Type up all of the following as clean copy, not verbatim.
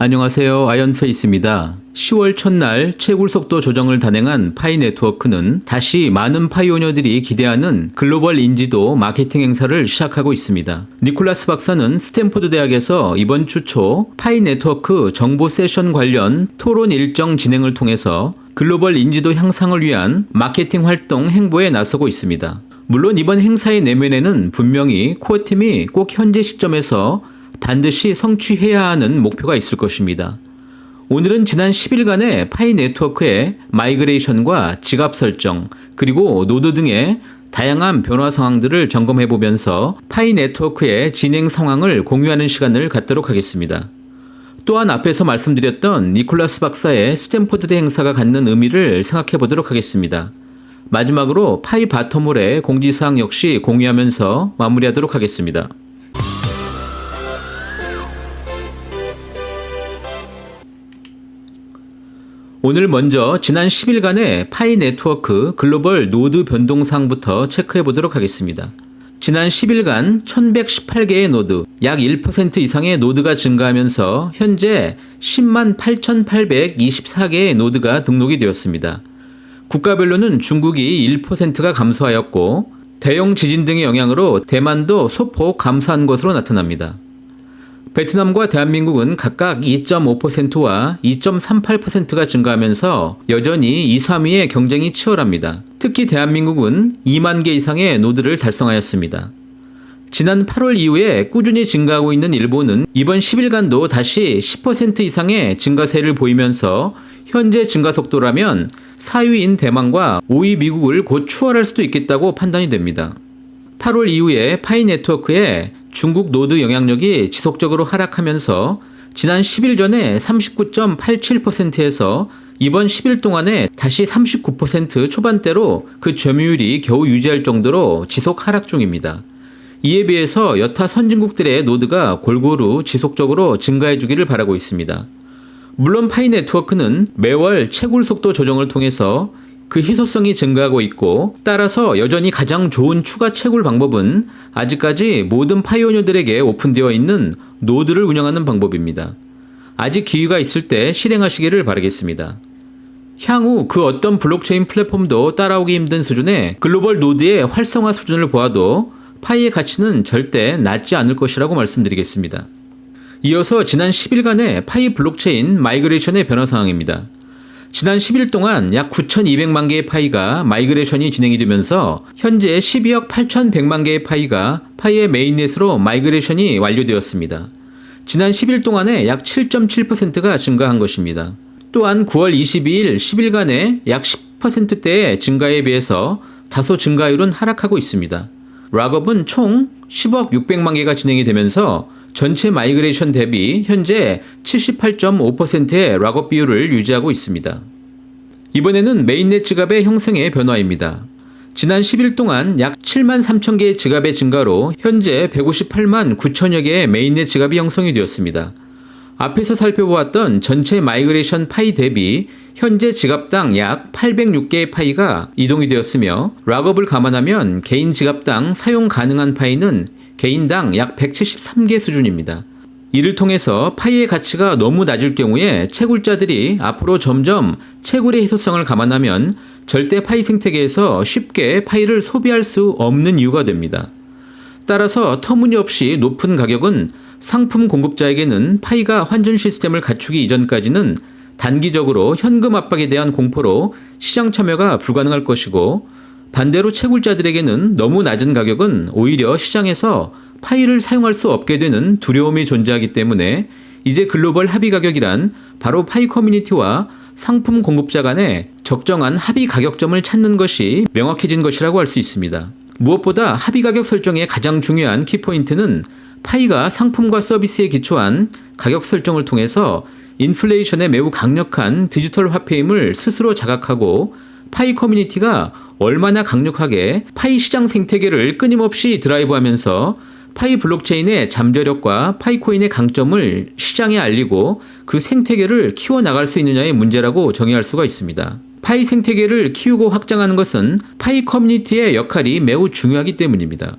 안녕하세요. 아이언페이스입니다. 10월 첫날 채굴 속도 조정을 단행한 파이 네트워크는 다시 많은 파이오니어들이 기대하는 글로벌 인지도 마케팅 행사를 시작하고 있습니다. 니콜라스 박사는 스탠포드 대학에서 이번 주 초 파이 네트워크 정보 세션 관련 토론 일정 진행을 통해서 글로벌 인지도 향상을 위한 마케팅 활동 행보에 나서고 있습니다. 물론 이번 행사의 내면에는 분명히 코어팀이 꼭 현재 시점에서 반드시 성취해야 하는 목표가 있을 것입니다. 오늘은 지난 10일간의 파이 네트워크의 마이그레이션과 지갑 설정, 그리고 노드 등의 다양한 변화 상황들을 점검해 보면서 파이 네트워크의 진행 상황을 공유하는 시간을 갖도록 하겠습니다. 또한 앞에서 말씀드렸던 니콜라스 박사의 스탠포드대 행사가 갖는 의미를 생각해 보도록 하겠습니다. 마지막으로 파이 바텀홀의 공지사항 역시 공유하면서 마무리하도록 하겠습니다. 오늘 먼저 지난 10일간의 파이 네트워크 글로벌 노드 변동사항부터 체크해 보도록 하겠습니다. 지난 10일간 1118개의 노드, 약 1% 이상의 노드가 증가하면서 현재 108,824개의 노드가 등록이 되었습니다. 국가별로는 중국이 1%가 감소하였고 대형 지진 등의 영향으로 대만도 소폭 감소한 것으로 나타납니다. 베트남과 대한민국은 각각 2.5%와 2.38%가 증가하면서 여전히 2, 3위의 경쟁이 치열합니다. 특히 대한민국은 2만 개 이상의 노드를 달성하였습니다. 지난 8월 이후에 꾸준히 증가하고 있는 일본은 이번 10일간도 다시 10% 이상의 증가세를 보이면서 현재 증가 속도라면 4위인 대만과 5위 미국을 곧 추월할 수도 있겠다고 판단이 됩니다. 8월 이후에 파이 네트워크의 중국 노드 영향력이 지속적으로 하락하면서 지난 10일 전에 39.87%에서 이번 10일 동안에 다시 39% 초반대로 그 점유율이 겨우 유지할 정도로 지속 하락 중입니다. 이에 비해서 여타 선진국들의 노드가 골고루 지속적으로 증가해 주기를 바라고 있습니다. 물론 파이 네트워크는 매월 채굴 속도 조정을 통해서 그 희소성이 증가하고 있고 따라서 여전히 가장 좋은 추가 채굴 방법은 아직까지 모든 파이오니어들에게 오픈되어 있는 노드를 운영하는 방법입니다. 아직 기회가 있을 때 실행하시기를 바라겠습니다. 향후 그 어떤 블록체인 플랫폼도 따라오기 힘든 수준의 글로벌 노드의 활성화 수준을 보아도 파이의 가치는 절대 낮지 않을 것이라고 말씀드리겠습니다. 이어서 지난 10일간의 파이 블록체인 마이그레이션의 변화 상황입니다. 지난 10일 동안 약 9,200만 개의 파이가 마이그레이션이 진행이 되면서 현재 12억 8,100만 개의 파이가 파이의 메인넷으로 마이그레이션이 완료되었습니다. 지난 10일 동안에 약 7.7%가 증가한 것입니다. 또한 9월 22일 10일간의 약 10%대의 증가에 비해서 다소 증가율은 하락하고 있습니다. 락업은 총 10억 600만 개가 진행이 되면서 전체 마이그레이션 대비 현재 78.5%의 락업 비율을 유지하고 있습니다. 이번에는 메인넷 지갑의 형성의 변화입니다. 지난 10일 동안 약 7만 3천 개의 지갑의 증가로 현재 158만 9천여 개의 메인넷 지갑이 형성이 되었습니다. 앞에서 살펴보았던 전체 마이그레이션 파이 대비 현재 지갑당 약 806개의 파이가 이동이 되었으며 락업을 감안하면 개인 지갑당 사용 가능한 파이는 개인당 약 173개 수준입니다. 이를 통해서 파이의 가치가 너무 낮을 경우에 채굴자들이 앞으로 점점 채굴의 희소성을 감안하면 절대 파이 생태계에서 쉽게 파이를 소비할 수 없는 이유가 됩니다. 따라서 터무니없이 높은 가격은 상품 공급자에게는 파이가 환전 시스템을 갖추기 이전까지는 단기적으로 현금 압박에 대한 공포로 시장 참여가 불가능할 것이고 반대로 채굴자들에게는 너무 낮은 가격은 오히려 시장에서 파이를 사용할 수 없게 되는 두려움이 존재하기 때문에 이제 글로벌 합의 가격이란 바로 파이 커뮤니티와 상품 공급자 간의 적정한 합의 가격점을 찾는 것이 명확해진 것이라고 할 수 있습니다. 무엇보다 합의 가격 설정의 가장 중요한 키포인트는 파이가 상품과 서비스에 기초한 가격 설정을 통해서 인플레이션에 매우 강력한 디지털 화폐임을 스스로 자각하고 파이 커뮤니티가 얼마나 강력하게 파이 시장 생태계를 끊임없이 드라이브하면서 파이 블록체인의 잠재력과 파이코인의 강점을 시장에 알리고 그 생태계를 키워나갈 수 있느냐의 문제라고 정의할 수가 있습니다. 파이 생태계를 키우고 확장하는 것은 파이 커뮤니티의 역할이 매우 중요하기 때문입니다.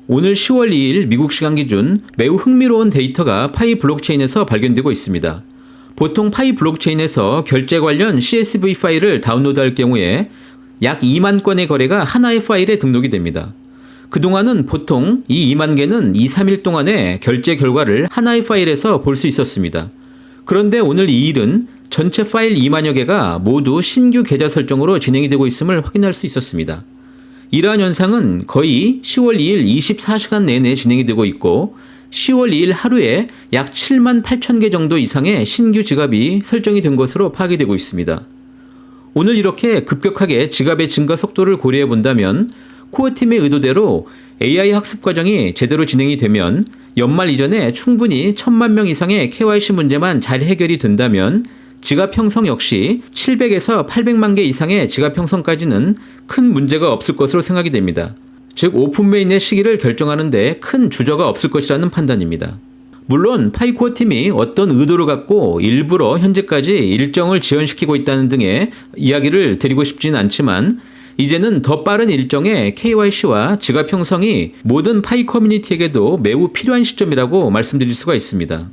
오늘 10월 2일 미국 시간 기준 매우 흥미로운 데이터가 파이 블록체인에서 발견되고 있습니다. 보통 파이 블록체인에서 결제 관련 CSV 파일을 다운로드할 경우에 약 2만 건의 거래가 하나의 파일에 등록이 됩니다. 그동안은 보통 이 2만 개는 2, 3일 동안의 결제 결과를 하나의 파일에서 볼 수 있었습니다. 그런데 오늘 이 일은 전체 파일 2만여 개가 모두 신규 계좌 설정으로 진행이 되고 있음을 확인할 수 있었습니다. 이러한 현상은 거의 10월 2일 24시간 내내 진행이 되고 있고 10월 2일 하루에 약 7만 8천 개 정도 이상의 신규 지갑이 설정이 된 것으로 파악이 되고 있습니다. 오늘 이렇게 급격하게 지갑의 증가 속도를 고려해 본다면 코어팀의 의도대로 AI 학습 과정이 제대로 진행이 되면 연말 이전에 충분히 1,000만 명 이상의 KYC 문제만 잘 해결이 된다면 지갑 형성 역시 700에서 800만 개 이상의 지갑 형성까지는 큰 문제가 없을 것으로 생각이 됩니다. 즉 오픈 메인의 시기를 결정하는 데 큰 주저가 없을 것이라는 판단입니다. 물론 파이코어 팀이 어떤 의도를 갖고 일부러 현재까지 일정을 지연시키고 있다는 등의 이야기를 드리고 싶지는 않지만 이제는 더 빠른 일정의 KYC와 지갑 형성이 모든 파이 커뮤니티에게도 매우 필요한 시점이라고 말씀드릴 수가 있습니다.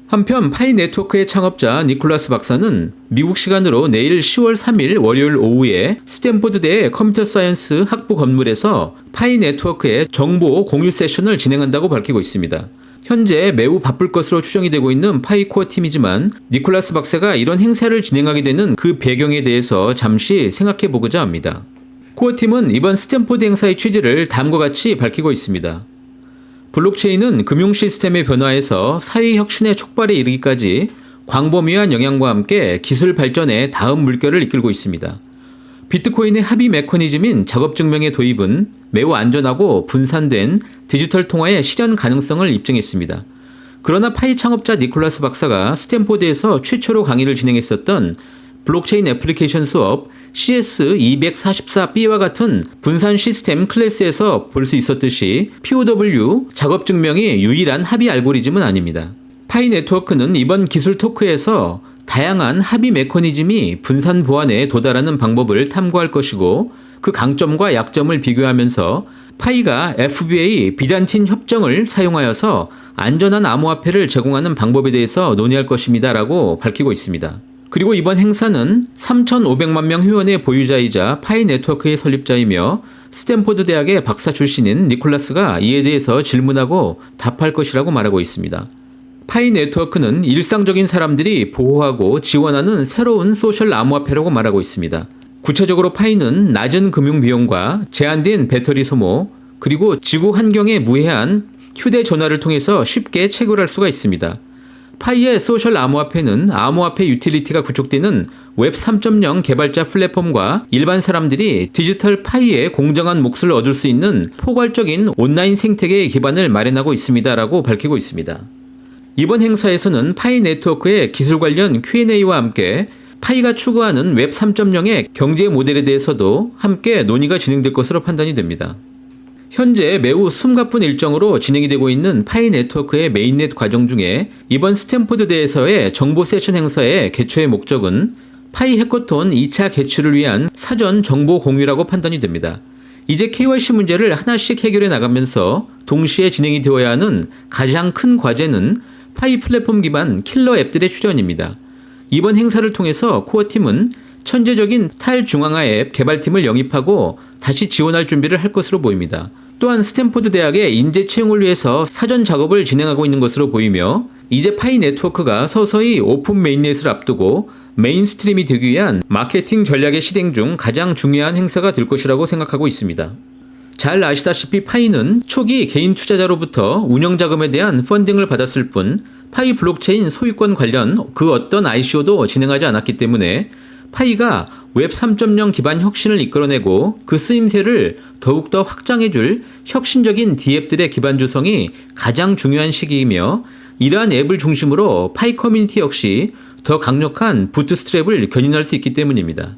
한편 파이 네트워크의 창업자 니콜라스 박사는 미국 시간으로 내일 10월 3일 월요일 오후에 스탠포드대 컴퓨터 사이언스 학부 건물에서 파이 네트워크의 정보 공유 세션을 진행한다고 밝히고 있습니다. 현재 매우 바쁠 것으로 추정이 되고 있는 파이 코어 팀이지만 니콜라스 박사가 이런 행사를 진행하게 되는 그 배경에 대해서 잠시 생각해 보고자 합니다. 코어 팀은 이번 스탠포드 행사의 취지를 다음과 같이 밝히고 있습니다. 블록체인은 금융 시스템의 변화에서 사회 혁신의 촉발에 이르기까지 광범위한 영향과 함께 기술 발전의 다음 물결을 이끌고 있습니다. 비트코인의 합의 메커니즘인 작업증명의 도입은 매우 안전하고 분산된 디지털 통화의 실현 가능성을 입증했습니다. 그러나 파이 창업자 니콜라스 박사가 스탠포드에서 최초로 강의를 진행했었던 블록체인 애플리케이션 수업 CS244B와 같은 분산 시스템 클래스에서 볼 수 있었듯이 POW 작업증명이 유일한 합의 알고리즘은 아닙니다. 파이 네트워크는 이번 기술 토크에서 다양한 합의 메커니즘이 분산 보안에 도달하는 방법을 탐구할 것이고 그 강점과 약점을 비교하면서 파이가 FBA 비잔틴 협정을 사용하여서 안전한 암호화폐를 제공하는 방법에 대해서 논의할 것입니다 라고 밝히고 있습니다. 그리고 이번 행사는 3,500만 명 회원의 보유자이자 파이 네트워크의 설립자이며 스탠포드 대학의 박사 출신인 니콜라스가 이에 대해서 질문하고 답할 것이라고 말하고 있습니다. 파이 네트워크는 일상적인 사람들이 보호하고 지원하는 새로운 소셜 암호화폐라고 말하고 있습니다. 구체적으로 파이는 낮은 금융 비용과 제한된 배터리 소모, 그리고 지구 환경에 무해한 휴대전화를 통해서 쉽게 체결할 수가 있습니다. 파이의 소셜 암호화폐는 암호화폐 유틸리티가 구축되는 웹 3.0 개발자 플랫폼과 일반 사람들이 디지털 파이의 공정한 몫을 얻을 수 있는 포괄적인 온라인 생태계의 기반을 마련하고 있습니다라고 밝히고 있습니다. 이번 행사에서는 파이 네트워크의 기술 관련 Q&A와 함께 파이가 추구하는 웹 3.0의 경제 모델에 대해서도 함께 논의가 진행될 것으로 판단이 됩니다. 현재 매우 숨가쁜 일정으로 진행이 되고 있는 파이 네트워크의 메인넷 과정 중에 이번 스탠포드 대에서의 정보 세션 행사의 개최의 목적은 파이 해커톤 2차 개최를 위한 사전 정보 공유라고 판단이 됩니다. 이제 KYC 문제를 하나씩 해결해 나가면서 동시에 진행이 되어야 하는 가장 큰 과제는 파이 플랫폼 기반 킬러 앱들의 출현입니다. 이번 행사를 통해서 코어팀은 천재적인 탈중앙화 앱 개발팀을 영입하고 다시 지원할 준비를 할 것으로 보입니다. 또한 스탠포드 대학의 인재 채용을 위해서 사전 작업을 진행하고 있는 것으로 보이며 이제 파이 네트워크가 서서히 오픈 메인넷을 앞두고 메인스트림이 되기 위한 마케팅 전략의 실행 중 가장 중요한 행사가 될 것이라고 생각하고 있습니다. 잘 아시다시피 파이는 초기 개인 투자자로부터 운영자금에 대한 펀딩을 받았을 뿐 파이 블록체인 소유권 관련 그 어떤 ICO도 진행하지 않았기 때문에 파이가 웹 3.0 기반 혁신을 이끌어내고 그 쓰임새를 더욱더 확장해줄 혁신적인 D앱들의 기반 조성이 가장 중요한 시기이며 이러한 앱을 중심으로 파이 커뮤니티 역시 더 강력한 부트스트랩을 견인할 수 있기 때문입니다.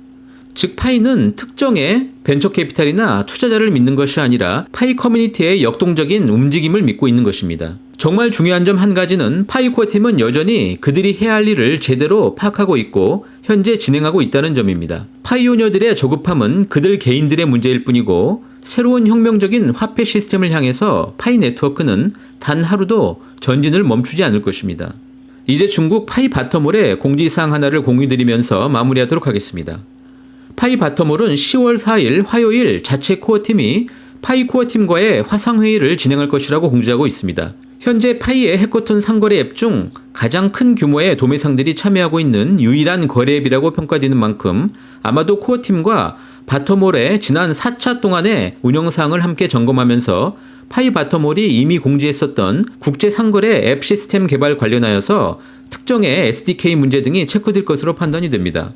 즉 파이는 특정의 벤처 캐피탈이나 투자자를 믿는 것이 아니라 파이 커뮤니티의 역동적인 움직임을 믿고 있는 것입니다. 정말 중요한 점 한 가지는 파이 코어 팀은 여전히 그들이 해야 할 일을 제대로 파악하고 있고 현재 진행하고 있다는 점입니다. 파이오니어들의 조급함은 그들 개인들의 문제일 뿐이고 새로운 혁명적인 화폐 시스템을 향해서 파이 네트워크는 단 하루도 전진을 멈추지 않을 것입니다. 이제 중국 파이 바텀홀의 공지사항 하나를 공유드리면서 마무리하도록 하겠습니다. 파이 바텀홀은 10월 4일 화요일 자체 코어팀이 파이 코어팀과의 화상회의를 진행할 것이라고 공지하고 있습니다. 현재 파이의 해커톤 상거래 앱 중 가장 큰 규모의 도매상들이 참여하고 있는 유일한 거래 앱이라고 평가되는 만큼 아마도 코어팀과 바텀홀의 지난 4차 동안의 운영사항을 함께 점검하면서 파이 바텀홀이 이미 공지했었던 국제 상거래 앱 시스템 개발 관련하여서 특정의 SDK 문제 등이 체크될 것으로 판단이 됩니다.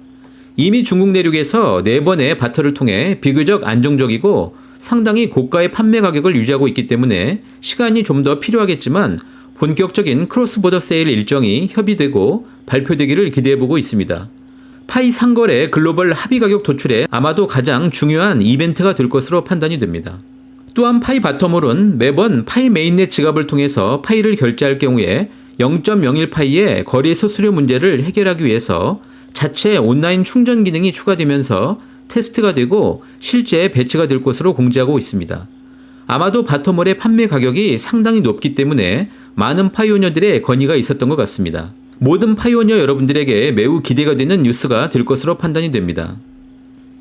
이미 중국 내륙에서 4번의 바터를 통해 비교적 안정적이고 상당히 고가의 판매 가격을 유지하고 있기 때문에 시간이 좀 더 필요하겠지만 본격적인 크로스보더 세일 일정이 협의되고 발표되기를 기대해보고 있습니다. 파이 상거래 글로벌 합의 가격 도출에 아마도 가장 중요한 이벤트가 될 것으로 판단이 됩니다. 또한 파이 바텀홀은 매번 파이 메인넷 지갑을 통해서 파이를 결제할 경우에 0.01파이의 거래 수수료 문제를 해결하기 위해서 자체 온라인 충전 기능이 추가되면서 테스트가 되고 실제 배치가 될 것으로 공지하고 있습니다. 아마도 바텀홀의 판매 가격이 상당히 높기 때문에 많은 파이오니어들의 건의가 있었던 것 같습니다. 모든 파이오니어 여러분들에게 매우 기대가 되는 뉴스가 될 것으로 판단이 됩니다.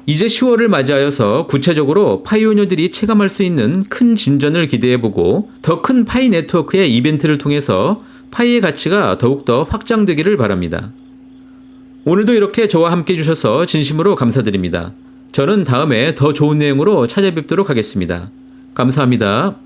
이제 10월을 맞이하여서 구체적으로 파이오니어들이 체감할 수 있는 큰 진전을 기대해보고 더 큰 파이 네트워크의 이벤트를 통해서 파이의 가치가 더욱더 확장되기를 바랍니다. 오늘도 이렇게 저와 함께 해주셔서 진심으로 감사드립니다. 저는 다음에 더 좋은 내용으로 찾아뵙도록 하겠습니다. 감사합니다.